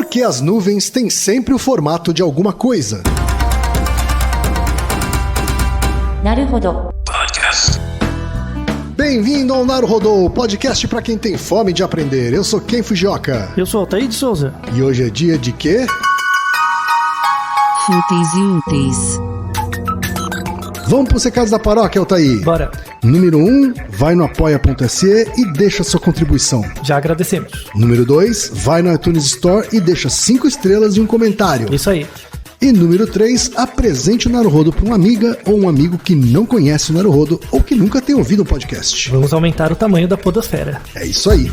Porque as nuvens têm sempre o formato de alguma coisa. Naruhodo. Bem-vindo ao Naruhodo, podcast pra quem tem fome de aprender. Eu sou Ken Fujioka. Eu sou Altair de Souza. E hoje é dia de quê? Fúteis e úteis. Vamos pros recados da paróquia, Altair. Bora. Número 1, vai no apoia.se e deixa sua contribuição. Já agradecemos. Número 2, vai no iTunes Store e deixa 5 estrelas e um comentário. Isso aí. E número 3, apresente o Naruhodo para uma amiga ou um amigo que não conhece o Naruhodo ou que nunca tem ouvido um podcast. Vamos aumentar o tamanho da podosfera. É isso aí.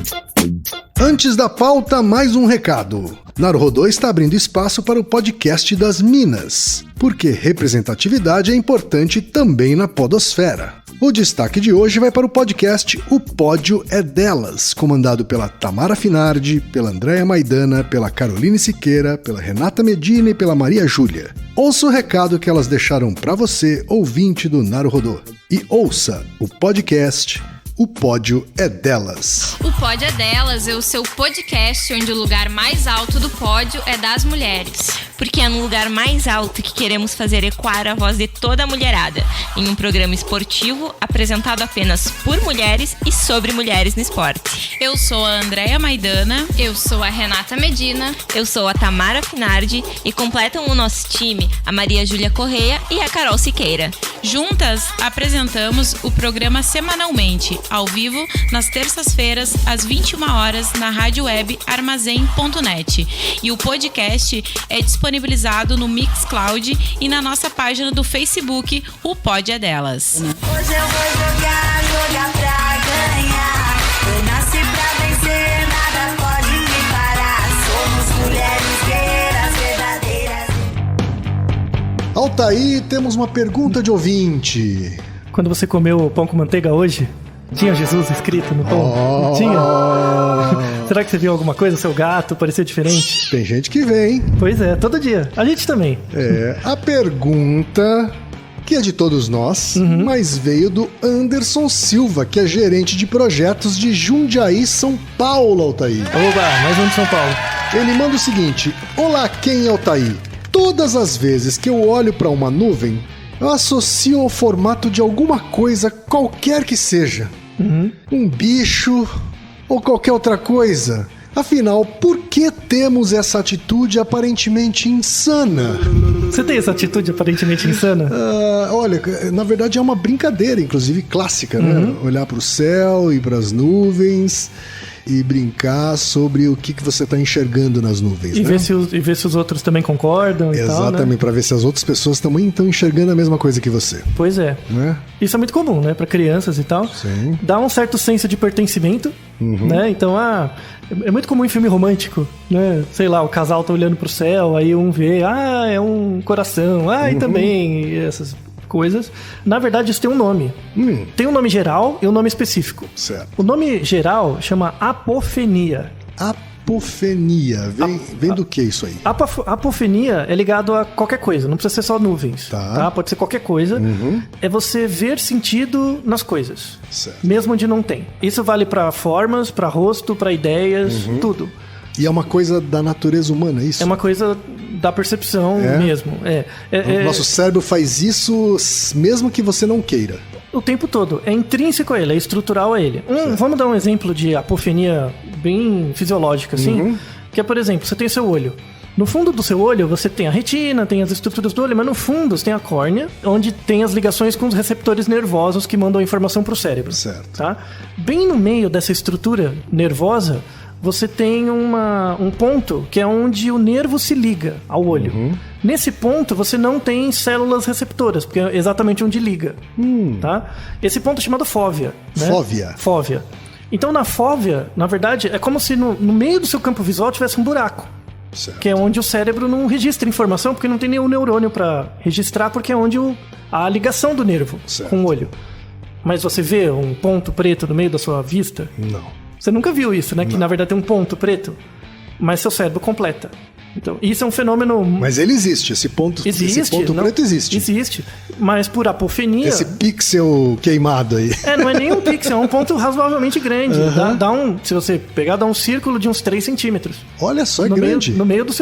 Antes da pauta, mais um recado. Naruhodo está abrindo espaço para o podcast das Minas, porque representatividade é importante também na podosfera. O destaque de hoje vai para o podcast O Pódio é Delas, comandado pela Tamara Finardi, pela Andréia Maidana, pela Caroline Siqueira, pela Renata Medina e pela Maria Júlia. Ouça o recado que elas deixaram para você, ouvinte do Naruhodo. E ouça o podcast O Pódio é Delas. O Pódio é Delas é o seu podcast onde o lugar mais alto do pódio é das mulheres. Porque é no lugar mais alto que queremos fazer ecoar a voz de toda a mulherada, em um programa esportivo apresentado apenas por mulheres e sobre mulheres no esporte. Eu sou a Andréia Maidana. Eu sou a Renata Medina. Eu sou a Tamara Finardi e completam o nosso time a Maria Júlia Correia e a Carol Siqueira. Juntas apresentamos o programa semanalmente, ao vivo, nas terças-feiras, às 21 horas, na rádio web armazém.net. E o podcast é disponibilizado no Mixcloud e na nossa página do Facebook, O Pódio é Delas. Hoje eu vou jogar pra ganhar. Eu nasci pra vencer, nada pode me parar. Somos mulheres guerreiras verdadeiras. Altair, temos uma pergunta de ouvinte. Quando você comeu pão com manteiga hoje, tinha Jesus escrito no pão? Tinha? Será que você viu alguma coisa? Seu gato parecia diferente? Tem gente que vem. Pois é, todo dia. A gente também. A pergunta, que é de todos nós, mas veio do Anderson Silva, que é gerente de projetos de Jundiaí, São Paulo, Altair. Oba, mais um de São Paulo. Ele manda o seguinte: olá, quem é Altair? Todas as vezes que eu olho para uma nuvem, eu associo ao formato de alguma coisa, qualquer que seja. Um bicho ou qualquer outra coisa. Afinal, por que temos essa atitude aparentemente insana? Você tem essa atitude aparentemente insana? Olha, na verdade é uma brincadeira, inclusive clássica, né? Olhar para o céu e para as nuvens e brincar sobre o que você está enxergando nas nuvens. E, né? ver se os outros também concordam e tal, né? Exatamente, para ver se as outras pessoas também estão enxergando a mesma coisa que você. Pois é. Né? Isso é muito comum, né? Para crianças e tal. Sim. Dá um certo senso de pertencimento, né? Então, é muito comum em filme romântico, né? Sei lá, o casal tá olhando pro céu, aí um vê, é um coração, e também e essas coisas. Na verdade, isso tem um nome. Tem um nome geral e um nome específico. Certo. O nome geral chama apofenia. Apofenia. Vem do que isso aí? Apofenia é ligado a qualquer coisa, não precisa ser só nuvens. Tá? Pode ser qualquer coisa. É você ver sentido nas coisas. Certo. Mesmo onde não tem. Isso vale pra formas, pra rosto, pra ideias, tudo. E é uma coisa da natureza humana, é isso? É uma coisa da percepção mesmo. Nosso cérebro faz isso mesmo que você não queira. O tempo todo. É intrínseco a ele, é estrutural a ele. Vamos dar um exemplo de apofenia bem fisiológica, assim. Que é, por exemplo, você tem seu olho. No fundo do seu olho, você tem a retina, tem as estruturas do olho, mas no fundo você tem a córnea, onde tem as ligações com os receptores nervosos que mandam a informação pro cérebro. Certo. Tá? Bem no meio dessa estrutura nervosa, você tem um ponto que é onde o nervo se liga ao olho. Nesse ponto, você não tem células receptoras, porque é exatamente onde liga. Tá? Esse ponto é chamado fóvea. Né? Fóvea. Então, na fóvea, na verdade, é como se no meio do seu campo visual tivesse um buraco. Certo. Que é onde o cérebro não registra informação, porque não tem nenhum neurônio para registrar, porque é onde a ligação do nervo com o olho. Mas você vê um ponto preto no meio da sua vista? Não. Você nunca viu isso, né? Que na verdade tem um ponto preto, mas seu cérebro completa. Então, isso é um fenômeno... Mas ele existe, esse ponto preto existe. Existe, mas por apofenia... Esse pixel queimado aí. Não é nem um pixel, é um ponto razoavelmente grande. Se você pegar, dá um círculo de uns 3 centímetros. Olha só, é grande. Bem no meio do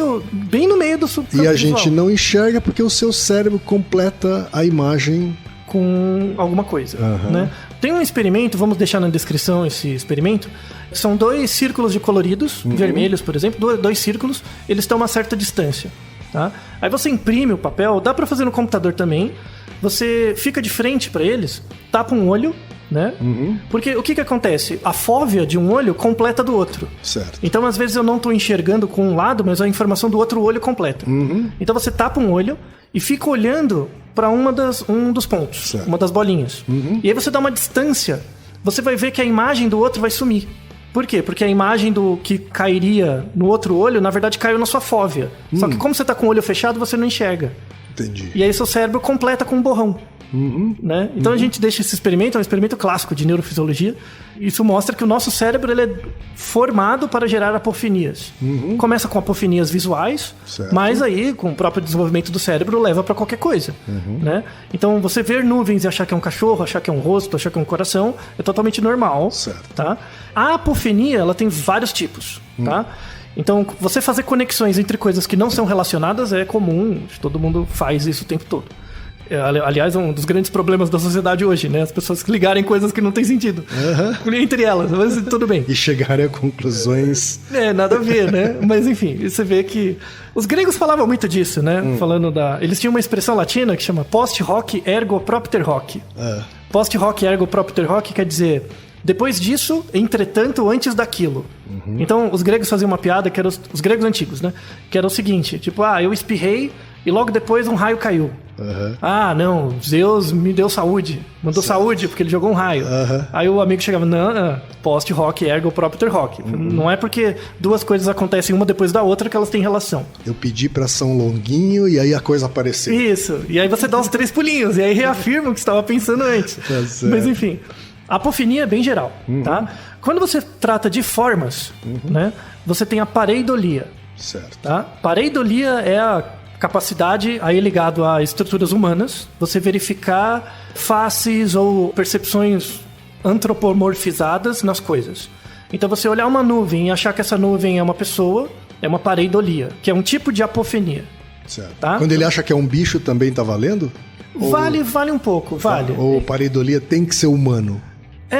seu campo E a visual. gente não enxerga porque o seu cérebro completa a imagem... com alguma coisa, né? Tem um experimento, vamos deixar na descrição esse experimento, são 2 círculos de coloridos, vermelhos, por exemplo, 2 círculos, eles estão a uma certa distância, tá? Aí você imprime o papel, dá pra fazer no computador também, você fica de frente pra eles, tapa um olho, né? Porque o que acontece? A fóvea de um olho completa do outro. Certo. Então, às vezes eu não tô enxergando com um lado, mas a informação do outro olho completa. Então você tapa um olho e fica olhando para um dos pontos, certo. Uma das bolinhas. E aí você dá uma distância, você vai ver que a imagem do outro vai sumir. Por quê? Porque a imagem do que cairia no outro olho, na verdade, caiu na sua fóvea. Só que como você tá com o olho fechado, você não enxerga. Entendi. E aí seu cérebro completa com um borrão. Né? Então a gente deixa esse experimento, é um experimento clássico de neurofisiologia. Isso mostra que o nosso cérebro ele é formado para gerar apofenias. Começa com apofenias visuais, certo. mas aí com o próprio desenvolvimento do cérebro leva para qualquer coisa. Né? Então você ver nuvens e achar que é um cachorro, achar que é um rosto, achar que é um coração é totalmente normal. Certo. Tá? A apofenia ela tem vários tipos. Tá? Então você fazer conexões entre coisas que não são relacionadas é comum, todo mundo faz isso o tempo todo. Aliás, é um dos grandes problemas da sociedade hoje, né? As pessoas ligarem coisas que não têm sentido entre elas, mas tudo bem. E chegarem a conclusões... Nada a ver, né? Mas enfim, você vê que... Os gregos falavam muito disso, né? Eles tinham uma expressão latina que chama post hoc ergo propter hoc. Post hoc ergo propter hoc quer dizer... Depois disso, entretanto, antes daquilo. Então, os gregos faziam uma piada, que eram os gregos antigos, né? Que era o seguinte, tipo, eu espirrei e logo depois um raio caiu. Não, Zeus me deu saúde. Mandou saúde porque ele jogou um raio. Aí o amigo chegava, não, post hoc ergo propter hoc. Não é porque 2 coisas acontecem uma depois da outra que elas têm relação. Eu pedi pra São Longuinho e aí a coisa apareceu. Isso, e aí você dá os 3 pulinhos, e aí reafirma o que você estava pensando antes. Mas enfim... A apofenia é bem geral, tá? Quando você trata de formas, né, você tem a pareidolia. Certo. Tá? Pareidolia é a capacidade, aí ligado a estruturas humanas, você verificar faces ou percepções antropomorfizadas nas coisas. Então você olhar uma nuvem e achar que essa nuvem é uma pessoa, é uma pareidolia, que é um tipo de apofenia. Certo. Tá? Quando ele acha que é um bicho, também tá valendo? Vale um pouco, vale. Ou pareidolia tem que ser humano?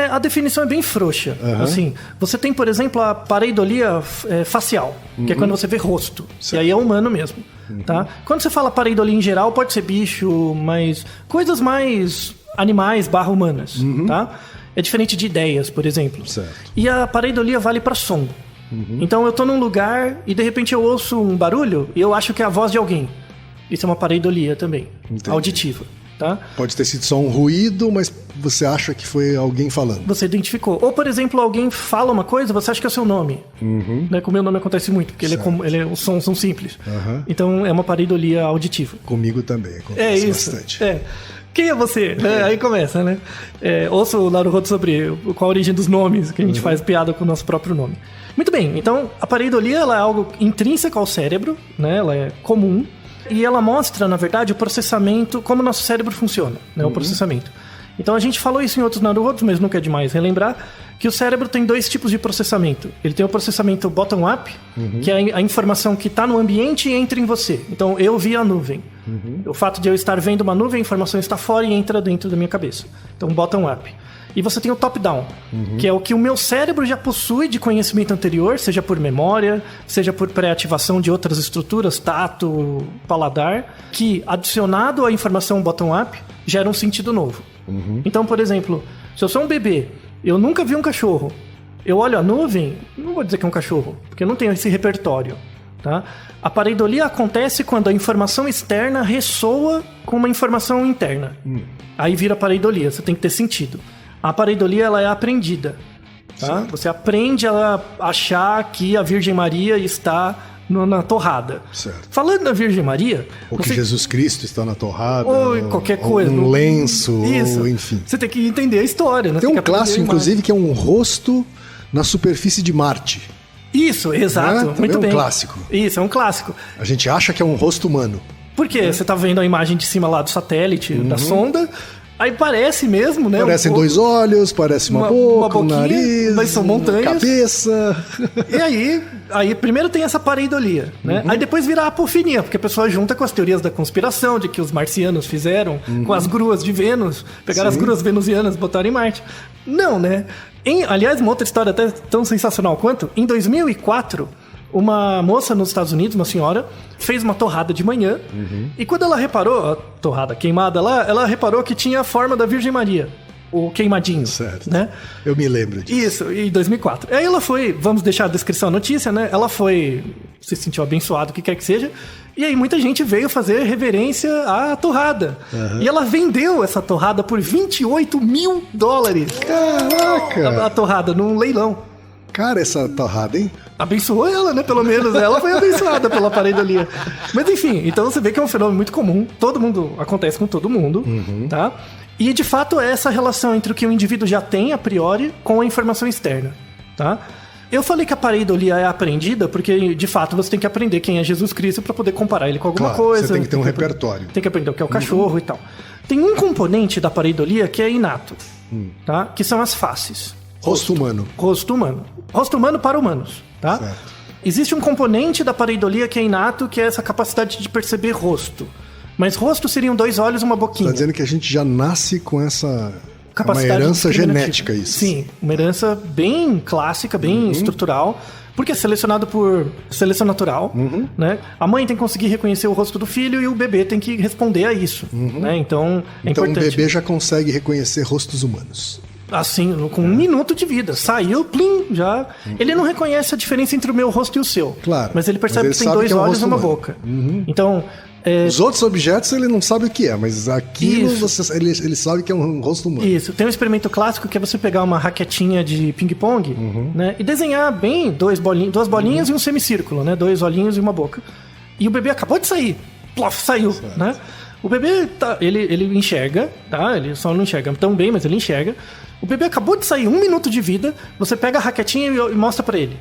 A definição é bem frouxa. Assim, você tem, por exemplo, a pareidolia facial, que é quando você vê rosto. Certo. E aí é humano mesmo. Tá? Quando você fala pareidolia em geral, pode ser bicho, mas coisas mais animais / humanas. Tá? É diferente de ideias, por exemplo. Certo. E a pareidolia vale para som. Então eu tô num lugar e de repente eu ouço um barulho e eu acho que é a voz de alguém. Isso é uma pareidolia também, auditiva. Tá? Pode ter sido só um ruído, mas você acha que foi alguém falando. Você identificou. Ou, por exemplo, alguém fala uma coisa, você acha que é o seu nome. Né? Com o meu nome acontece muito, porque os sons são simples. Então é uma pareidolia auditiva. Comigo também acontece bastante. Quem é você? Aí começa, né? Ouça o Naruhodo sobre qual a origem dos nomes, que a gente faz piada com o nosso próprio nome. Muito bem, então a pareidolia ela é algo intrínseco ao cérebro, né? Ela é comum. E ela mostra, na verdade, o processamento, como o nosso cérebro funciona, né? O processamento. Então a gente falou isso em outros Naruhodos, mas nunca é demais relembrar que o cérebro tem 2 tipos de processamento. Ele tem o processamento bottom-up, que é a informação que está no ambiente e entra em você. Então eu vi a nuvem. O fato de eu estar vendo uma nuvem, a informação está fora e entra dentro da minha cabeça. Então bottom-up. E você tem o top-down, que é o que o meu cérebro já possui de conhecimento anterior, seja por memória, seja por pré-ativação de outras estruturas, tato, paladar, que, adicionado à informação bottom-up, gera um sentido novo. Então, por exemplo, se eu sou um bebê, eu nunca vi um cachorro, eu olho a nuvem, não vou dizer que é um cachorro, porque eu não tenho esse repertório. Tá? A pareidolia acontece quando a informação externa ressoa com uma informação interna. Aí vira pareidolia, você tem que ter sentido. A pareidolia ela é aprendida. Tá? Você aprende a achar que a Virgem Maria está na torrada. Certo. Falando da Virgem Maria... Ou que Jesus Cristo está na torrada. Ou qualquer coisa. Um lenço, ou enfim. Você tem que entender a história. Né? Tem um clássico, inclusive, que é um rosto na superfície de Marte. Isso, exato, Também muito é um bem. clássico. Isso, é um clássico. A gente acha que é um rosto humano. Por quê? Você tá vendo a imagem de cima lá do satélite, da sonda, aí parece mesmo, né? Parecem um pouco- dois olhos, parece uma boca, um boquinha, nariz, mas são montanhas. cabeça. E aí primeiro tem essa pareidolia, né? Aí depois vira a apofinia, porque a pessoa junta com as teorias da conspiração, de que os marcianos fizeram com as gruas de Vênus, pegaram as gruas venusianas e botaram em Marte. Não, né? Aliás, uma outra história até tão sensacional quanto, em 2004, uma moça nos Estados Unidos, uma senhora, fez uma torrada de manhã, e quando ela reparou, a torrada queimada lá, ela reparou que tinha a forma da Virgem Maria. O queimadinho, Certo. né? Eu me lembro disso. Isso, em 2004. Aí ela foi, vamos deixar a descrição da notícia, né? Ela foi, se sentiu abençoada, o que quer que seja. E aí muita gente veio fazer reverência à torrada. E ela vendeu essa torrada por $28 mil. Caraca! A torrada, num leilão. Cara, essa torrada, hein? Abençoou ela, né? Pelo menos ela foi abençoada pela pareidolia. Mas enfim, então você vê que é um fenômeno muito comum. Todo mundo, acontece com todo mundo, tá? E de fato é essa relação entre o que o indivíduo já tem a priori com a informação externa, tá? Eu falei que a pareidolia é aprendida porque, de fato, você tem que aprender quem é Jesus Cristo para poder comparar ele com alguma Claro, coisa. você tem que ter um repertório. Tem que aprender o que é o cachorro e tal. Tem um componente da pareidolia que é inato, tá? Que são as faces. Rosto humano. Rosto humano. Rosto humano para humanos, tá? Certo. Existe um componente da pareidolia que é inato, que é essa capacidade de perceber rosto. Mas rosto seriam 2 olhos e uma boquinha. Tá dizendo que a gente já nasce com essa... Capacidade uma herança discriminativa. genética, isso. Sim, uma herança bem clássica, bem estrutural, porque é selecionado por seleção natural, né? A mãe tem que conseguir reconhecer o rosto do filho e o bebê tem que responder a isso, né? Então, é Então o importante. bebê já consegue reconhecer rostos humanos. Assim, com 1 minuto de vida. Saiu, plim, já. Ele não reconhece a diferença entre o meu rosto e o seu. Claro, Mas ele percebe mas que ele tem sabe 2 que é um olhos e rosto uma humano. boca. Então, Os outros objetos ele não sabe o que é, mas aquilo Isso. ele sabe que é um rosto humano. isso. Tem um experimento clássico que é você pegar uma raquetinha de ping-pong, né? E desenhar bem duas bolinhas e um semicírculo, né? 2 olhinhos e uma boca. E o bebê acabou de sair. Plof, saiu, né? O bebê, ele enxerga, tá? Ele só não enxerga tão bem, mas ele enxerga. O bebê acabou de sair, 1 minuto de vida, você pega a raquetinha e mostra pra ele.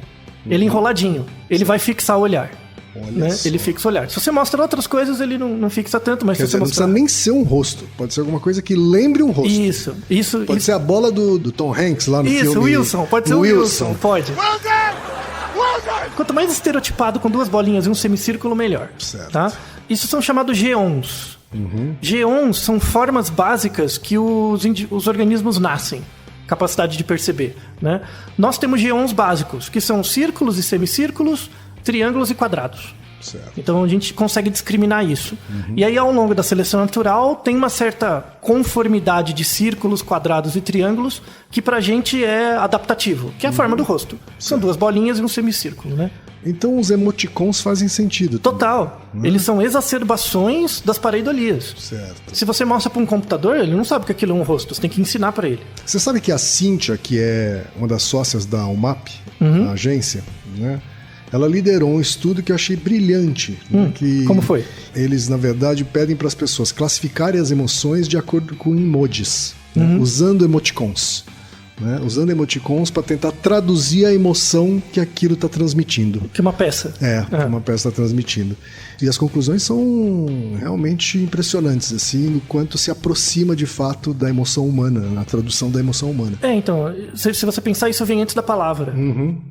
Ele enroladinho. Ele vai fixar o olhar. Olha Né? só. Ele fixa o olhar. Se você mostra outras coisas, ele não fixa tanto, mas Quer se você dizer, não mostrar... precisa nem ser um rosto. Pode ser alguma coisa que lembre um rosto. Isso. Pode ser a bola do Tom Hanks lá no Isso, filme. Wilson. Pode ser o Wilson. Pode. Quanto mais estereotipado com 2 bolinhas e um semicírculo, melhor. Certo. Tá? Isso são chamados geons. Geons são formas básicas que os organismos nascem. Capacidade de perceber, né? Nós temos geons básicos, que são círculos e semicírculos, triângulos e quadrados. Certo. Então a gente consegue discriminar isso. E aí, ao longo da seleção natural, tem uma certa conformidade de círculos, quadrados e triângulos que pra gente é adaptativo, que é a forma do rosto. São 2 bolinhas e um semicírculo, né? Então os emoticons fazem sentido. Total. Eles são exacerbações das pareidolias. Certo. Se você mostra pra um computador, ele não sabe que aquilo é um rosto. Você tem que ensinar pra ele. Você sabe que a Cíntia, que é uma das sócias da UMAP, a agência, né? Ela liderou um estudo que eu achei brilhante. Né? Que como foi? Eles, na verdade, pedem para as pessoas classificarem as emoções de acordo com emojis, né? Usando emoticons. Né? Usando emoticons para tentar traduzir a emoção que aquilo está transmitindo. Que é uma peça. Que uma peça está transmitindo. E as conclusões são realmente impressionantes, assim, no quanto se aproxima de fato da emoção humana, na tradução da emoção humana. Então, se você pensar, isso vem antes da palavra.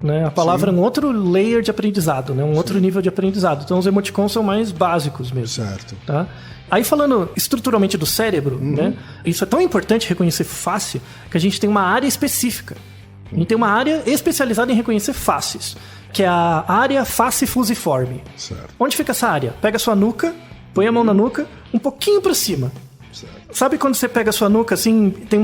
Né? A palavra é um outro layer de aprendizado, né? Um outro nível de aprendizado. Então, os emoticons são mais básicos mesmo. Certo. Tá? Aí, falando estruturalmente do cérebro, né? Isso é tão importante reconhecer face que a gente tem uma área específica. A gente tem uma área especializada em reconhecer faces, que é a área face fusiforme. Certo. Onde fica essa área? Pega a sua nuca, põe a mão na nuca, um pouquinho pra cima. Certo. Sabe quando você pega a sua nuca assim, tem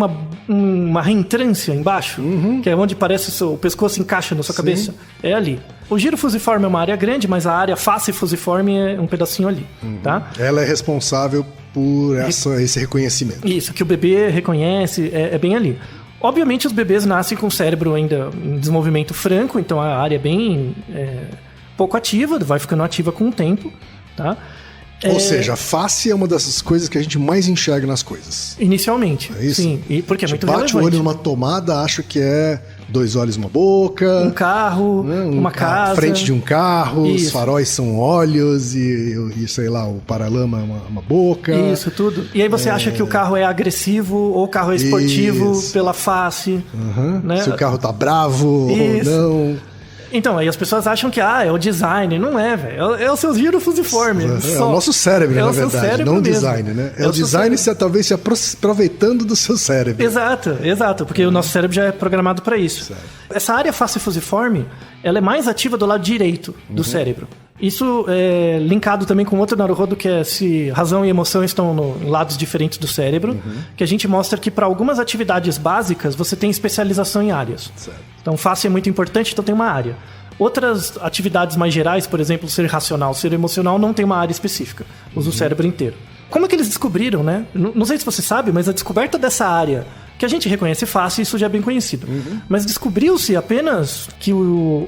uma reentrância embaixo? Que é onde parece o pescoço encaixa na sua cabeça? É ali. O giro fusiforme é uma área grande, mas a área face fusiforme é um pedacinho ali, tá? Ela é responsável por esse reconhecimento. Isso, que o bebê reconhece, é bem ali. Obviamente os bebês nascem com o cérebro ainda em desenvolvimento franco, então a área é bem pouco ativa, vai ficando ativa com o tempo, tá? Ou seja, a face é uma das coisas que a gente mais enxerga nas coisas. Inicialmente, É isso? sim, e porque é A gente muito bate relevante. o olho numa tomada, acha que é 2 olhos, uma boca. Um carro, uma casa. A frente de um carro, Isso. os faróis são olhos e sei lá, o paralama é uma boca. Isso, tudo. E aí você acha que o carro é agressivo ou o carro é esportivo Isso. pela face. Né? Se o carro tá bravo Isso. ou não. Então, aí as pessoas acham que é o design. Não é, velho. É o seu giro fusiforme. É o nosso cérebro, na seu verdade, cérebro não o mesmo. design, né? É o seu design cérebro. talvez se aproveitando do seu cérebro. Exato, porque o nosso cérebro já é programado para isso. Certo. Essa área face fusiforme, ela é mais ativa do lado direito do cérebro. Isso é linkado também com outro Naruhodo, que é se razão e emoção estão em lados diferentes do cérebro, que a gente mostra que para algumas atividades básicas você tem especialização em áreas. Certo. Então face é muito importante, então tem uma área. Outras atividades mais gerais, por exemplo, ser racional, ser emocional, não tem uma área específica. Usa o cérebro inteiro. Como é que eles descobriram, né? Não sei se você sabe, mas a descoberta dessa área, que a gente reconhece fácil, isso já é bem conhecido. Mas descobriu-se apenas que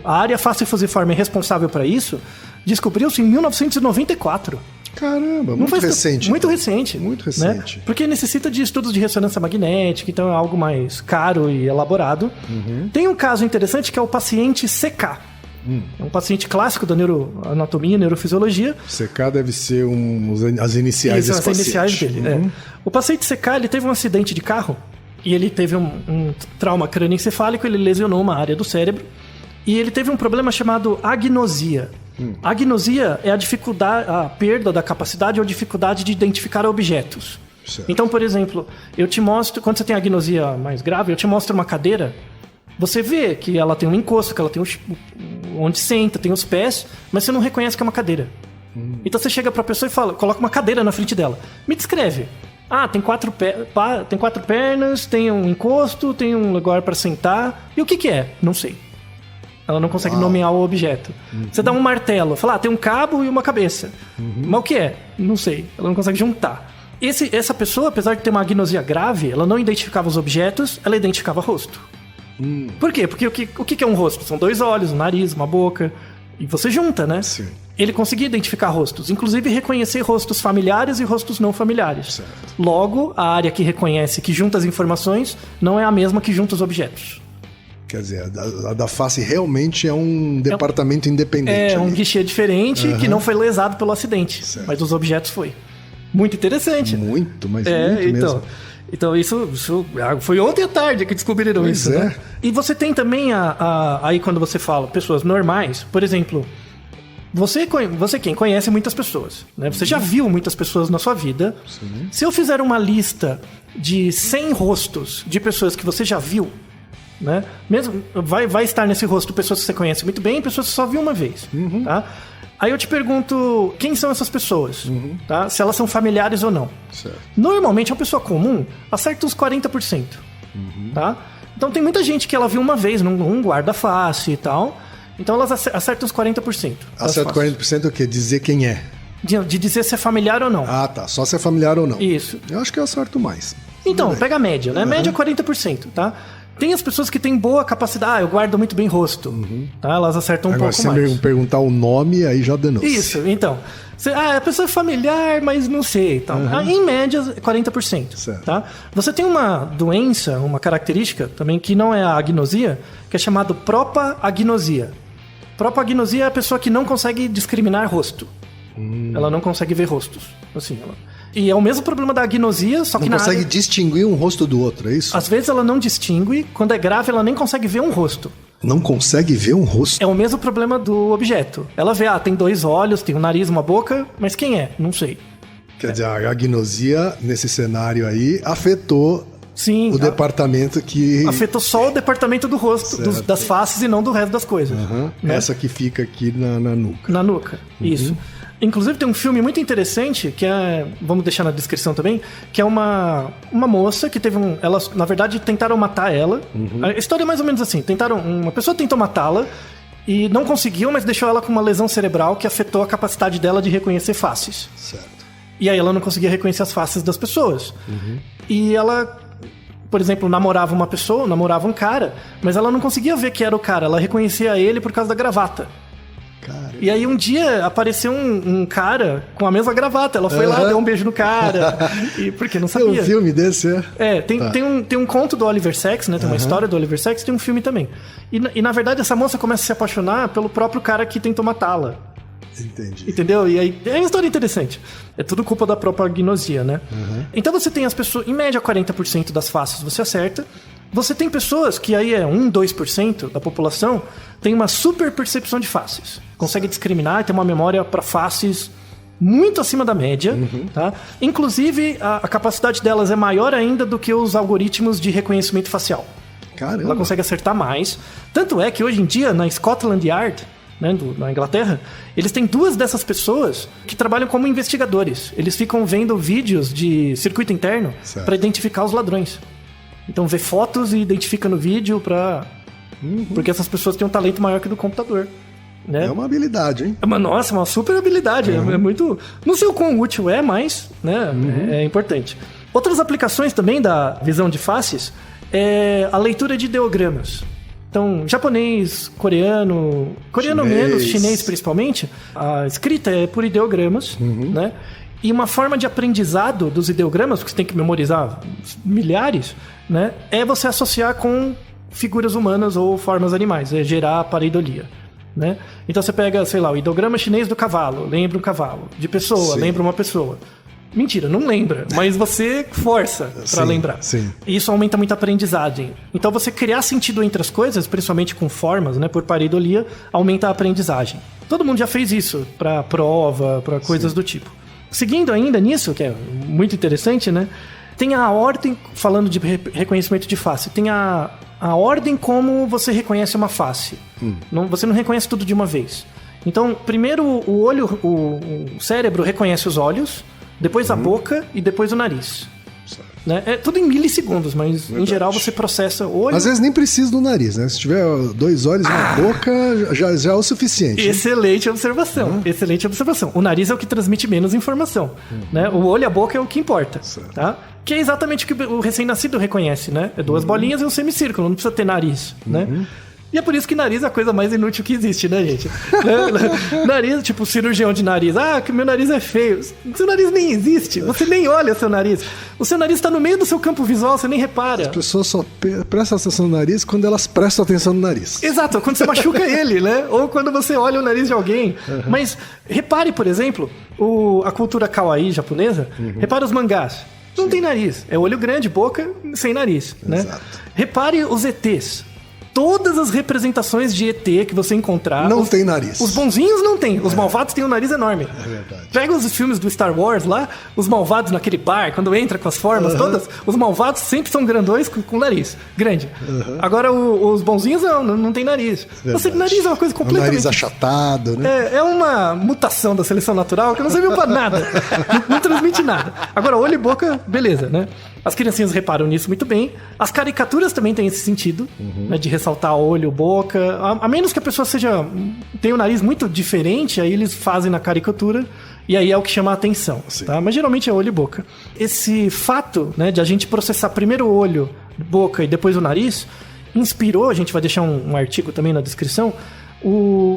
a área face fusiforme é responsável para isso, descobriu-se em 1994. Caramba, muito recente. Muito recente. Muito recente. Né? Porque necessita de estudos de ressonância magnética, então é algo mais caro e elaborado. Tem um caso interessante que é o paciente CK. É um paciente clássico da neuroanatomia, neurofisiologia. CK deve ser as iniciais Isso, desse as iniciais paciente. dele. O paciente CK, ele teve um acidente de carro e ele teve um trauma crânioencefálico, ele lesionou uma área do cérebro e ele teve um problema chamado agnosia. Agnosia é a perda da capacidade ou dificuldade de identificar objetos. Certo. Então, por exemplo, eu te mostro, quando você tem agnosia mais grave, eu te mostro uma cadeira, você vê que ela tem um encosto, que ela tem onde senta, tem os pés, mas você não reconhece que é uma cadeira. Então você chega pra pessoa e fala, coloca uma cadeira na frente dela. Me descreve. Tem 4 pernas, tem um encosto, tem um lugar pra sentar. E o que é? Não sei. Ela não consegue nomear o objeto. Você dá um martelo, fala, tem um cabo e uma cabeça. Mas o que é? Não sei. Ela não consegue juntar. Essa pessoa, apesar de ter uma agnosia grave, ela não identificava os objetos, ela identificava rosto. Por quê? Porque o que é um rosto? São 2 olhos, um nariz, uma boca. E você junta, né? Sim. Ele conseguia identificar rostos, inclusive reconhecer rostos familiares e rostos não familiares. Certo. Logo, a área que reconhece, que junta as informações, não é a mesma que junta os objetos. Quer dizer, a da face realmente é um departamento independente. É um ali. guichê diferente que não foi lesado pelo acidente, Certo. mas os objetos foi. Muito interessante. Muito, mas muito mesmo. Então isso foi ontem à tarde que descobriram Pois isso, é. né? E você tem também aí quando você fala pessoas normais, por exemplo, você quem conhece muitas pessoas, né? Você já viu muitas pessoas na sua vida. Sim. Se eu fizer uma lista de 100 rostos de pessoas que você já viu, né? Mesmo vai estar nesse rosto pessoas que você conhece muito bem e pessoas que você só viu uma vez, tá? Aí eu te pergunto, quem são essas pessoas? Tá? Se elas são familiares ou não. Certo. Normalmente, uma pessoa comum acerta uns 40%. Tá? Então, tem muita gente que ela viu uma vez num guarda-face e tal. Então, elas acertam uns 40%. Acerta 40% o quê? Dizer quem é. De dizer se é familiar ou não. Ah, tá. Só se é familiar ou não. Isso. Eu acho que eu acerto mais. Então, Tudo bem. pega a média, né? A média é 40%, tá? Tem as pessoas que têm boa capacidade. Eu guardo muito bem rosto. Tá? Elas acertam Agora, pouco se mais. você perguntar o nome, aí já danou. Isso, então. A pessoa é familiar, mas não sei. Então, em média, 40%. Certo. Tá? Você tem uma doença, uma característica também, que não é a agnosia, que é chamado propagnosia. Propagnosia é a pessoa que não consegue discriminar rosto. Ela não consegue ver rostos. Assim, E é o mesmo problema da agnosia, só que Não na consegue área... distinguir um rosto do outro, é isso? Às vezes ela não distingue, quando é grave ela nem consegue ver um rosto. Não consegue ver um rosto? É o mesmo problema do objeto. Ela vê, tem 2 olhos, tem um nariz, uma boca, mas quem é? Não sei. Quer dizer, a agnosia, nesse cenário aí, afetou Sim, o departamento que... afetou só o departamento do rosto, Certo. das faces e não do resto das coisas. Né? Essa que fica aqui na nuca. Na nuca, isso. Inclusive tem um filme muito interessante, que é, vamos deixar na descrição também, que é uma moça que teve elas, na verdade, tentaram matar ela. A história é mais ou menos assim, uma pessoa tentou matá-la e não conseguiu, mas deixou ela com uma lesão cerebral que afetou a capacidade dela de reconhecer faces. Certo. E aí ela não conseguia reconhecer as faces das pessoas. E ela, por exemplo, namorava uma pessoa, namorava um cara, mas ela não conseguia ver que era o cara, ela reconhecia ele por causa da gravata. Cara. E aí um dia apareceu um cara com a mesma gravata. Ela foi lá, deu um beijo no cara. Porque não Tem sabia. um filme desse, Tem um conto do Oliver Sacks, né? Tem uma história do Oliver Sacks, tem um filme também. E na verdade essa moça começa a se apaixonar pelo próprio cara que tentou matá-la. Entendi. Entendeu? E aí é uma história interessante. É tudo culpa da própria agnosia, né? Então você tem as pessoas, em média 40% das faces você acerta. Você tem pessoas que aí é 1, 2% da população tem uma super percepção de faces. Consegue discriminar e tem uma memória para faces muito acima da média, tá? Inclusive, a capacidade delas é maior ainda do que os algoritmos de reconhecimento facial. Caramba. Ela consegue acertar mais. Tanto é que hoje em dia, na Scotland Yard, né, na Inglaterra, eles têm 2 dessas pessoas que trabalham como investigadores. Eles ficam vendo vídeos de circuito interno para identificar os ladrões. Então vê fotos e identifica no vídeo porque essas pessoas têm um talento maior que o do computador. Né? É uma habilidade, hein? Nossa, uma super habilidade. É muito. Não sei o quão útil é, mas né, é importante. Outras aplicações também da visão de faces é a leitura de ideogramas. Então, japonês, coreano menos, chinês principalmente, a escrita é por ideogramas, né? E uma forma de aprendizado dos ideogramas, porque você tem que memorizar milhares, né? É você associar com figuras humanas ou formas animais, é gerar pareidolia, né? Então você pega, sei lá, o ideograma chinês do cavalo, lembra um cavalo. De pessoa, lembra uma pessoa. Mentira, não lembra, mas você força para lembrar. Sim. E isso aumenta muito a aprendizagem. Então você criar sentido entre as coisas, principalmente com formas, né, por pareidolia, aumenta a aprendizagem. Todo mundo já fez isso para prova, para coisas do tipo. Seguindo ainda nisso, que é muito interessante, né? Tem a ordem, falando de reconhecimento de face, tem a ordem como você reconhece uma face. Você não reconhece tudo de uma vez. Então, primeiro o olho, o cérebro reconhece os olhos, depois a boca e depois o nariz. Né? É tudo em milissegundos, mas em geral você processa o olho. Às vezes nem precisa do nariz, né? Se tiver 2 olhos e uma boca, já é o suficiente. Excelente observação. Excelente observação. O nariz é o que transmite menos informação. Né? O olho e a boca é o que importa. Tá? Que é exatamente o que o recém-nascido reconhece, né? É 2 bolinhas e um semicírculo, não precisa ter nariz, né? E é por isso que nariz é a coisa mais inútil que existe, né, gente? Nariz, tipo, cirurgião de nariz. Ah, que meu nariz é feio. Seu nariz nem existe. Você nem olha seu nariz. O seu nariz está no meio do seu campo visual, você nem repara. As pessoas só prestam atenção no nariz quando elas prestam atenção no nariz. Exato, quando você machuca ele, né? Ou quando você olha o nariz de alguém. Mas repare, por exemplo, a cultura kawaii japonesa. Repare os mangás. Não tem nariz. É olho grande, boca sem nariz, né? Exato. Repare os ETs. Todas as representações de ET que você encontrar... Não tem nariz. Os bonzinhos não tem. Os malvados têm um nariz enorme. É verdade. Pega os filmes do Star Wars lá, os malvados naquele bar, quando entra com as formas todas, os malvados sempre são grandões com nariz grande. Agora, os bonzinhos não tem nariz. Você, nariz é uma coisa completamente... O nariz achatado, né? É uma mutação da seleção natural que não serviu pra nada. não transmite nada. Agora, olho e boca, beleza, né? As criancinhas reparam nisso muito bem. As caricaturas também têm esse sentido, né, de ressaltar olho, boca. A menos que a pessoa tenha um nariz muito diferente, aí eles fazem na caricatura e aí é o que chama a atenção. Tá? Mas geralmente é olho e boca. Esse fato, né, de a gente processar primeiro o olho, boca e depois o nariz, inspirou, a gente vai deixar um artigo também na descrição,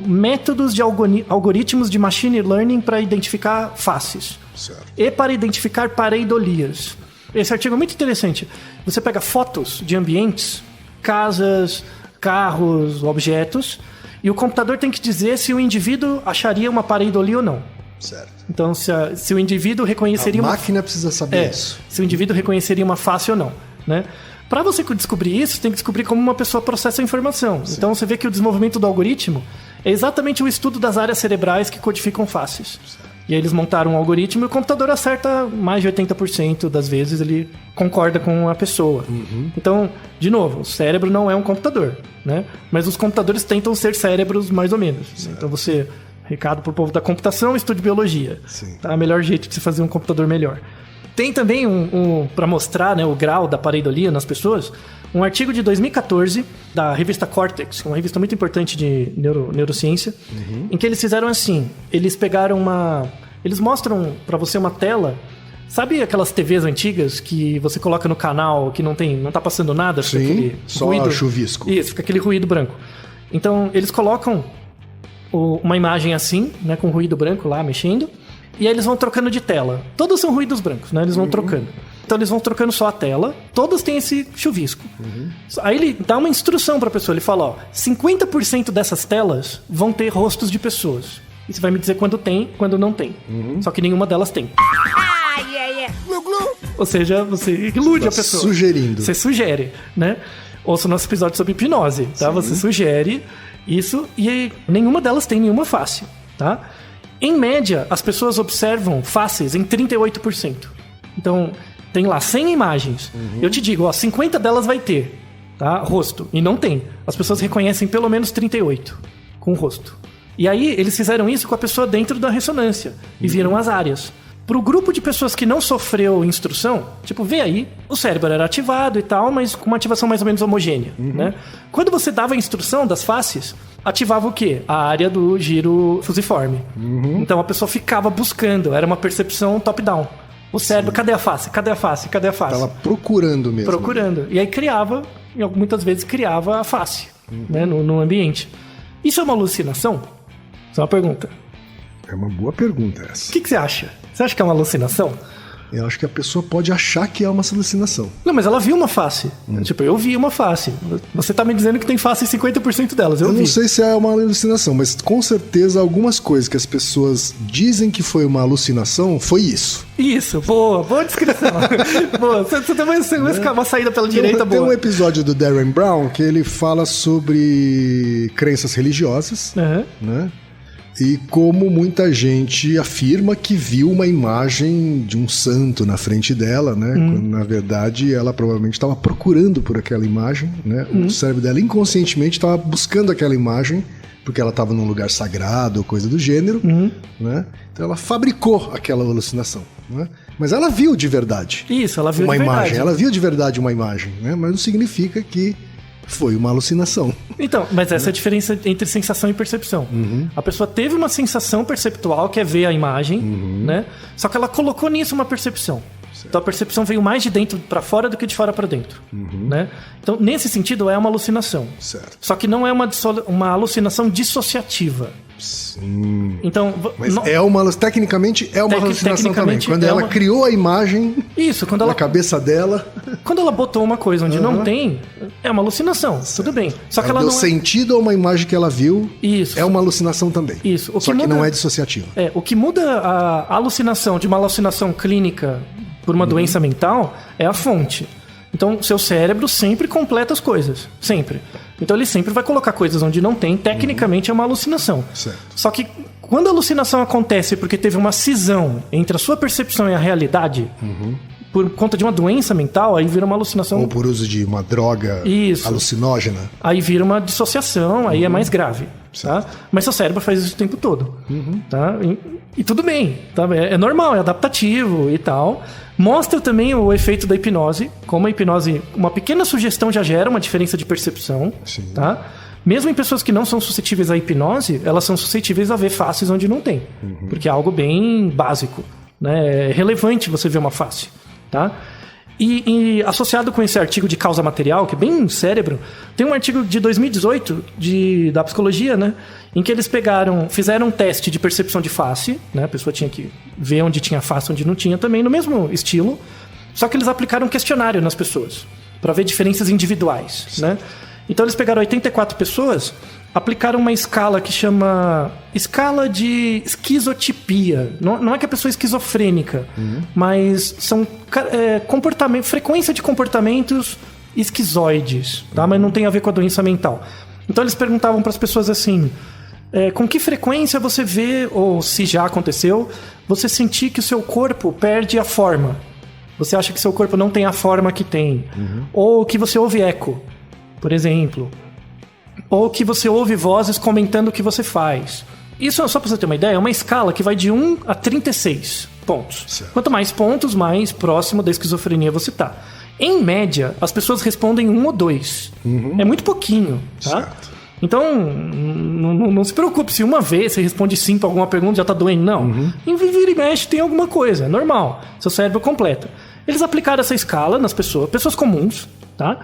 métodos de algoritmos de machine learning para identificar faces. Certo. E para identificar pareidolias. Esse artigo é muito interessante. Você pega fotos de ambientes, casas, carros, objetos, e o computador tem que dizer se o indivíduo acharia uma pareidolia ou não. Certo. Então, se o indivíduo reconheceria A máquina precisa saber isso. Se o indivíduo reconheceria uma face ou não, né? Para você descobrir isso, tem que descobrir como uma pessoa processa a informação. Sim. Então, você vê que o desenvolvimento do algoritmo é exatamente o estudo das áreas cerebrais que codificam faces. Certo. E aí eles montaram um algoritmo e o computador acerta mais de 80% das vezes, ele concorda com a pessoa. Então, de novo, o cérebro não é um computador, né? Mas os computadores tentam ser cérebros mais ou menos. Certo. Então você, recado pro povo da computação, estude biologia. Sim. Tá? O melhor jeito de se fazer um computador melhor. Tem também para mostrar, né, o grau da pareidolia nas pessoas, um artigo de 2014 da revista Cortex, uma revista muito importante de neurociência, em que eles fizeram assim, eles pegaram eles mostram para você uma tela, sabe aquelas TVs antigas que você coloca no canal que não tá passando nada? Sim, só ruído, chuvisco. Isso, fica aquele ruído branco. Então, eles colocam uma imagem assim, né, com ruído branco lá mexendo, e aí eles vão trocando de tela. Todos são ruídos brancos, né? Eles vão trocando. Então eles vão trocando só a tela, todos têm esse chuvisco. Aí ele dá uma instrução pra pessoa, ele fala, ó, 50% dessas telas vão ter rostos de pessoas. E você vai me dizer quando tem, quando não tem. Só que nenhuma delas tem. Ou seja, você ilude a pessoa. Sugerindo. Você sugere, né? Ouça o nosso episódio sobre hipnose, tá? Sim. Você sugere isso e aí, nenhuma delas tem nenhuma face, tá? Em média, as pessoas observam faces em 38%. Então, tem lá 100 imagens. Eu te digo, ó, 50 delas vai ter, tá? Rosto. E não tem. As pessoas reconhecem pelo menos 38 com o rosto. E aí, eles fizeram isso com a pessoa dentro da ressonância e viram as áreas. Pro grupo de pessoas que não sofreu instrução, tipo, vê aí, o cérebro era ativado e tal, mas com uma ativação mais ou menos homogênea, né? Quando você dava a instrução das faces, ativava o quê? A área do giro fusiforme. Então a pessoa ficava buscando, era uma percepção top-down. O cérebro, cadê a face? Cadê a face? Cadê a face? Tava procurando mesmo. Procurando. E aí criava, e muitas vezes criava a face, né, no ambiente. Isso é uma alucinação? Isso é uma pergunta. É uma boa pergunta essa. O que você acha? Você acha que é uma alucinação? Eu acho que a pessoa pode achar que é uma alucinação. Não, mas ela viu uma face. Tipo, eu vi uma face. Você tá me dizendo que tem face em 50% delas. Eu vi. não sei se é uma alucinação, mas com certeza algumas coisas que as pessoas dizem que foi uma alucinação, foi isso. Isso, boa descrição. Boa, você tem uma saída pela direita Tem boa. um episódio do Darren Brown que ele fala sobre crenças religiosas, né? E como muita gente afirma que viu uma imagem de um santo na frente dela, né? Quando, na verdade, ela provavelmente estava procurando por aquela imagem, né? O cérebro dela inconscientemente estava buscando aquela imagem, porque ela estava num lugar sagrado ou coisa do gênero, né? Então ela fabricou aquela alucinação, né? Mas ela viu de verdade. Isso, ela viu uma de imagem. verdade. Ela viu de verdade uma imagem, né? Mas não significa que foi uma alucinação. Então, mas essa é a diferença entre sensação e percepção. A pessoa teve uma sensação perceptual, que é ver a imagem, né? Só que ela colocou nisso uma percepção. Então a percepção veio mais de dentro para fora do que de fora para dentro, né? Então, nesse sentido, é uma alucinação. Certo. Só que não é uma alucinação dissociativa. Sim. Então, Mas tecnicamente é uma alucinação também. Quando ela criou a imagem isso, quando na ela cabeça dela, quando ela botou uma coisa onde não tem, é uma alucinação. Tudo bem. Só que ela deu não sentido a uma imagem que ela viu, Isso. é uma alucinação também. Isso. Só que não é dissociativa. O que muda a alucinação de uma alucinação clínica por uma doença mental é a fonte. Então, seu cérebro sempre completa as coisas. Sempre. Então, ele sempre vai colocar coisas onde não tem. Tecnicamente, é uma alucinação. Certo. Só que, quando a alucinação acontece porque teve uma cisão entre a sua percepção e a realidade, por conta de uma doença mental, aí vira uma alucinação. Ou por uso de uma droga alucinógena. Aí vira uma dissociação, aí é mais grave. Tá? Mas seu cérebro faz isso o tempo todo. Tá? E tudo bem. Tá? É normal, é adaptativo e tal. Mostra também o efeito da hipnose. Como a hipnose, uma pequena sugestão já gera uma diferença de percepção. Sim. Tá? Mesmo em pessoas que não são suscetíveis à hipnose, elas são suscetíveis a ver faces onde não tem. Porque é algo bem básico. Né? É relevante você ver uma face. Tá? E associado com esse artigo de causa material, que é bem cérebro, tem um artigo de 2018 da psicologia, né? Em que eles fizeram um teste de percepção de face, né? A pessoa tinha que ver onde tinha face, onde não tinha também, no mesmo estilo. Só que eles aplicaram um questionário nas pessoas, para ver diferenças individuais, né? Então eles pegaram 84 pessoas, aplicaram uma escala que chama escala de esquizotipia. Não é que a pessoa é esquizofrênica, mas são frequência de comportamentos esquizoides, tá? Mas não tem a ver com a doença mental. Então eles perguntavam para as pessoas assim: com que frequência você vê, ou se já aconteceu, você sentir que o seu corpo perde a forma? Você acha que seu corpo não tem a forma que tem? Ou que você ouve eco, por exemplo. Ou que você ouve vozes comentando o que você faz. Isso, só para você ter uma ideia, é uma escala que vai de 1 a 36 pontos. Certo. Quanto mais pontos, mais próximo da esquizofrenia você tá. Em média, as pessoas respondem 1 ou 2. É muito pouquinho, tá? Certo. Então, não se preocupe se uma vez você responde sim para alguma pergunta já tá doendo, não. Em vira e mexe tem alguma coisa, é normal. Seu cérebro completa. Eles aplicaram essa escala nas pessoas comuns, tá?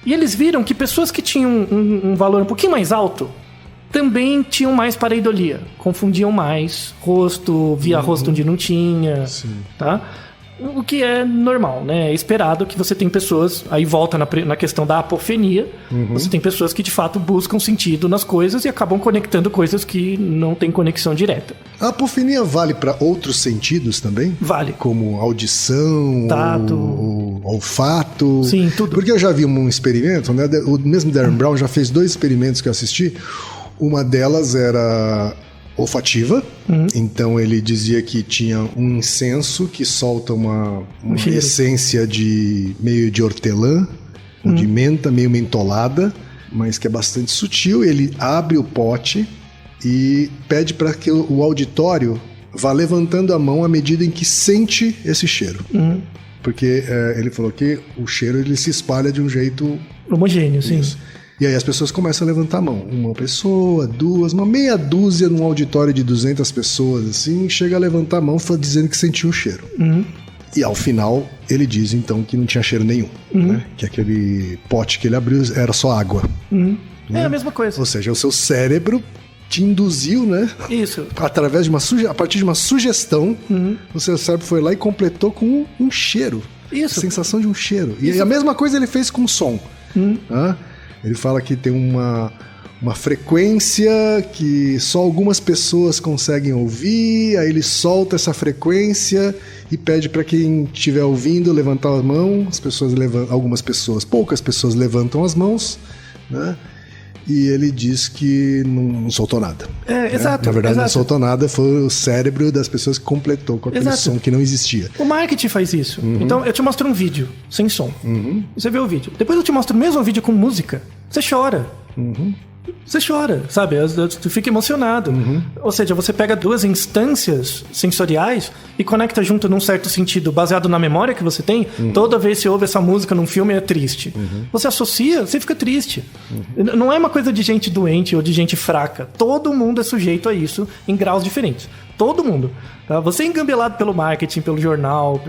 E eles viram que pessoas que tinham um valor um pouquinho mais alto, também tinham mais pareidolia. Confundiam mais rosto, via rosto onde não tinha, tá? O que é normal, né? É esperado que você tem pessoas... Aí volta na questão da apofenia. Você tem pessoas que, de fato, buscam sentido nas coisas e acabam conectando coisas que não têm conexão direta. A apofenia vale para outros sentidos também? Vale. Como audição, tato, olfato. Sim, tudo. Porque eu já vi um experimento, né? O mesmo Darren Brown já fez 2 experimentos que eu assisti. Uma delas era olfativa, então ele dizia que tinha um incenso que solta uma essência meio de hortelã, ou de menta, meio mentolada, mas que é bastante sutil. Ele abre o pote e pede para que o auditório vá levantando a mão à medida em que sente esse cheiro. Porque ele falou que o cheiro ele se espalha de um jeito... homogêneo, sim. Isso. E aí as pessoas começam a levantar a mão. Uma pessoa, 2, uma meia dúzia num auditório de 200 pessoas, assim, chega a levantar a mão dizendo que sentiu o cheiro. E ao final, ele diz, então, que não tinha cheiro nenhum. Né? Que aquele pote que ele abriu era só água. Né? É a mesma coisa. Ou seja, o seu cérebro te induziu, né? Isso. Através de a partir de uma sugestão, o seu cérebro foi lá e completou com um cheiro. Isso. A sensação de um cheiro. E a mesma coisa ele fez com som. Ele fala que tem uma frequência que só algumas pessoas conseguem ouvir, aí ele solta essa frequência e pede para quem estiver ouvindo levantar a mão. Poucas pessoas levantam as mãos, né? E ele diz que não soltou nada. Exato. Na verdade, não exato. soltou nada, foi o cérebro das pessoas que completou com aquele som que não existia. O marketing faz isso. Então, eu te mostro um vídeo sem som. Você vê o vídeo. Depois eu te mostro o mesmo vídeo com música. Você chora. Você chora, sabe? Você fica emocionado. Ou seja, você pega 2 instâncias sensoriais e conecta junto num certo sentido, baseado na memória que você tem. Toda vez que você ouve essa música num filme é triste. Você associa, você fica triste. Não é uma coisa de gente doente ou de gente fraca. Todo mundo é sujeito a isso em graus diferentes. Todo mundo. Tá? Você é engambelado pelo marketing, pelo jornal,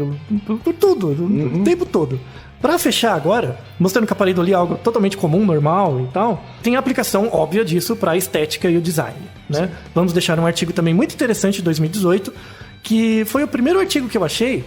por tudo, o tempo todo. Pra fechar agora, mostrando que a pareidolia é algo totalmente comum, normal e tal, tem a aplicação óbvia disso pra estética e o design, né? Vamos deixar um artigo também muito interessante de 2018, que foi o primeiro artigo que eu achei,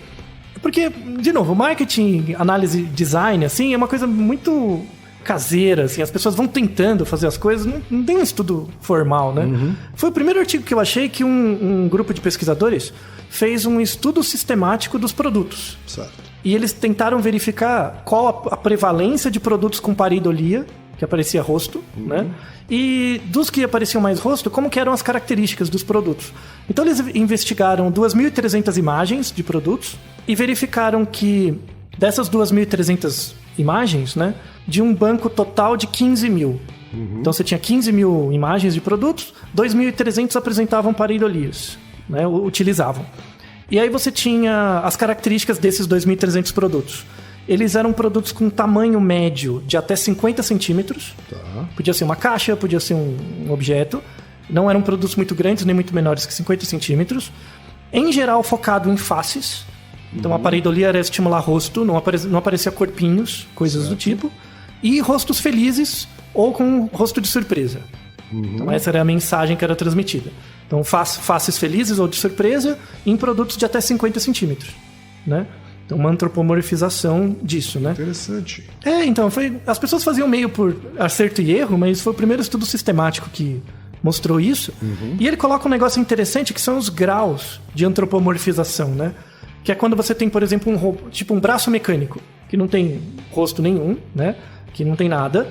porque, de novo, marketing, análise, design, assim, é uma coisa muito caseira, assim, as pessoas vão tentando fazer as coisas, não tem um estudo formal, né? Foi o primeiro artigo que eu achei que um grupo de pesquisadores fez um estudo sistemático dos produtos. Certo. E eles tentaram verificar qual a prevalência de produtos com pareidolia, que aparecia rosto, né? E dos que apareciam mais rosto, como que eram as características dos produtos. Então eles investigaram 2.300 imagens de produtos e verificaram que dessas 2.300 imagens, né, de um banco total de 15 mil. Então você tinha 15 mil imagens de produtos, 2.300 apresentavam pareidolias, né, utilizavam. E aí você tinha as características desses 2.300 produtos. Eles eram produtos com tamanho médio de até 50 centímetros. Tá. Podia ser uma caixa, podia ser um objeto. Não eram produtos muito grandes, nem muito menores que 50 centímetros. Em geral, focado em faces. Então a pareidolia era estimular rosto, não aparecia corpinhos, coisas do tipo. E rostos felizes ou com rosto de surpresa. Então essa era a mensagem que era transmitida. Então faces felizes ou de surpresa em produtos de até 50 centímetros, né? Então uma antropomorfização disso, né? Interessante. Então as pessoas faziam meio por acerto e erro, mas foi o primeiro estudo sistemático que mostrou isso. E ele coloca um negócio interessante que são os graus de antropomorfização, né? Que é quando você tem, por exemplo, um braço mecânico, que não tem rosto nenhum, né? Que não tem nada.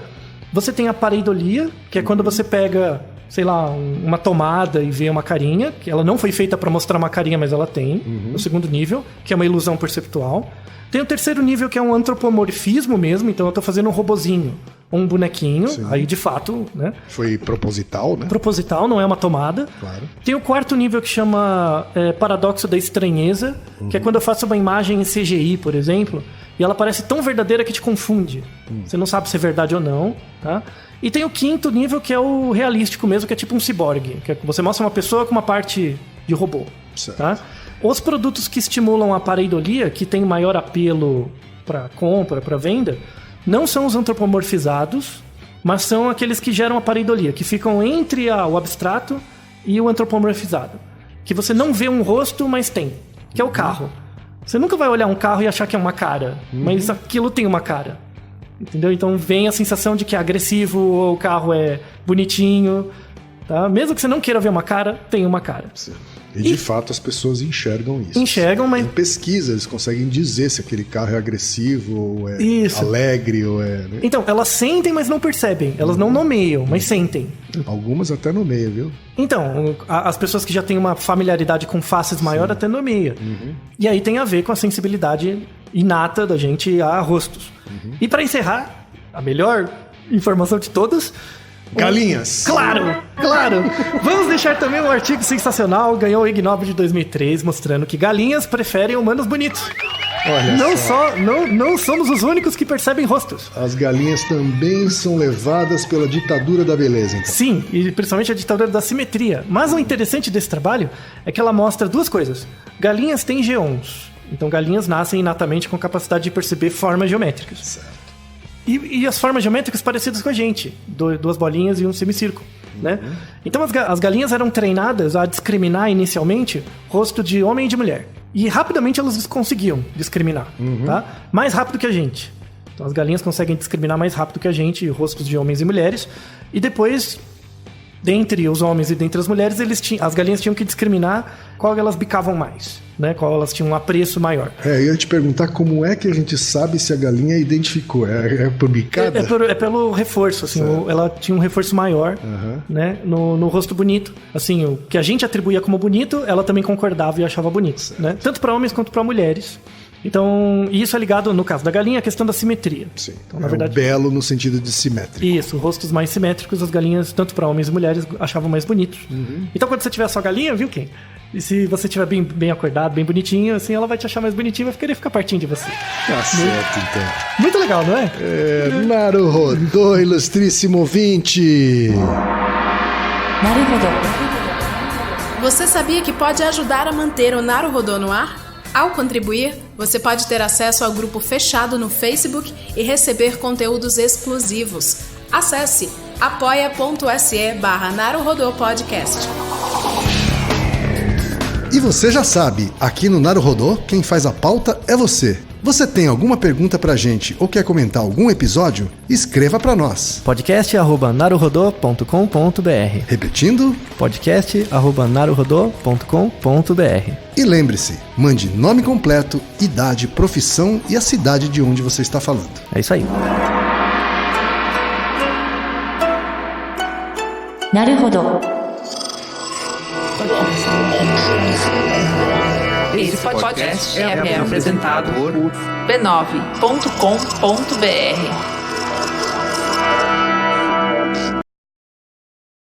Você tem a pareidolia, que é quando você pega, sei lá, uma tomada e vê uma carinha, que ela não foi feita para mostrar uma carinha, mas ela tem. O segundo nível, que é uma ilusão perceptual. Tem o terceiro nível, que é um antropomorfismo mesmo, então eu tô fazendo um robozinho, um bonequinho, aí de fato, né? Foi proposital, né? Proposital, não é uma tomada. Claro. Tem o quarto nível que chama paradoxo da estranheza, que é quando eu faço uma imagem em CGI, por exemplo, e ela parece tão verdadeira que te confunde. Você não sabe se é verdade ou não, tá? E tem o quinto nível, que é o realístico mesmo, que é tipo um ciborgue, que é você mostra uma pessoa com uma parte de robô, tá? Os produtos que estimulam a pareidolia, que tem maior apelo para compra, para venda, não são os antropomorfizados, mas são aqueles que geram a pareidolia, que ficam entre o abstrato e o antropomorfizado. Que você não vê um rosto, mas tem, que é o carro. Você nunca vai olhar um carro e achar que é uma cara, mas aquilo tem uma cara. Entendeu? Então vem a sensação de que é agressivo, ou o carro é bonitinho, tá? Mesmo que você não queira ver uma cara, tem uma cara. Sim. E de fato as pessoas enxergam isso. Enxergam, mas... Em pesquisa eles conseguem dizer se aquele carro é agressivo, ou é Isso. alegre, ou é... né? Então, elas sentem, mas não percebem. Elas não nomeiam, mas sentem. Algumas até nomeiam, viu? Então, as pessoas que já têm uma familiaridade com faces maior até nomeiam. E aí tem a ver com a sensibilidade inata da gente a rostos. E para encerrar, a melhor informação de todas... Galinhas! Claro! Vamos deixar também um artigo sensacional, ganhou o Ig Nobel de 2003, mostrando que galinhas preferem humanos bonitos. Olha Não somos os únicos que percebem rostos. As galinhas também são levadas pela ditadura da beleza, então. Sim, e principalmente a ditadura da simetria. Mas o interessante desse trabalho é que ela mostra duas coisas. Galinhas têm geons. Então galinhas nascem inatamente com capacidade de perceber formas geométricas. Certo. E as formas geométricas parecidas com a gente. Duas bolinhas e um semicírculo, né? Então as galinhas eram treinadas a discriminar inicialmente rosto de homem e de mulher. E rapidamente elas conseguiam discriminar, tá? Mais rápido que a gente. Então as galinhas conseguem discriminar mais rápido que a gente rostos de homens e mulheres. E depois, dentre os homens e dentre as mulheres, as galinhas tinham que discriminar qual elas bicavam mais, né? Qual elas tinham um apreço maior. Eu ia te perguntar como é que a gente sabe se a galinha identificou. É por bicada? É pelo reforço, assim, ela tinha um reforço maior, né, no rosto bonito. Assim, o que a gente atribuía como bonito, ela também concordava e achava bonito, né? Tanto para homens quanto para mulheres. Então, isso é ligado, no caso da galinha, à questão da simetria. Sim. Então, na verdade, belo no sentido de simétrico. Isso, rostos mais simétricos, as galinhas, tanto para homens e mulheres, achavam mais bonitos. Então, quando você tiver só galinha, viu, Ken? E se você estiver bem acordado, bem bonitinho, assim, ela vai te achar mais bonitinho e vai querer ficar pertinho de você. Tá certo, então. Muito legal, não é? Naruhodô, ilustríssimo ouvinte. Naruhodo. Você sabia que pode ajudar a manter o Naruhodô no ar? Ao contribuir, você pode ter acesso ao grupo fechado no Facebook e receber conteúdos exclusivos. Acesse apoia.se/Naruhodô Podcast. E você já sabe, aqui no Naruhodô, quem faz a pauta é você. Você tem alguma pergunta pra gente ou quer comentar algum episódio? Escreva pra nós. podcast@naruhodô.com.br. Repetindo? podcast@naruhodô.com.br. E lembre-se, mande nome completo, idade, profissão e a cidade de onde você está falando. É isso aí. Naruhodo. Esse podcast é apresentado por b9.com.br.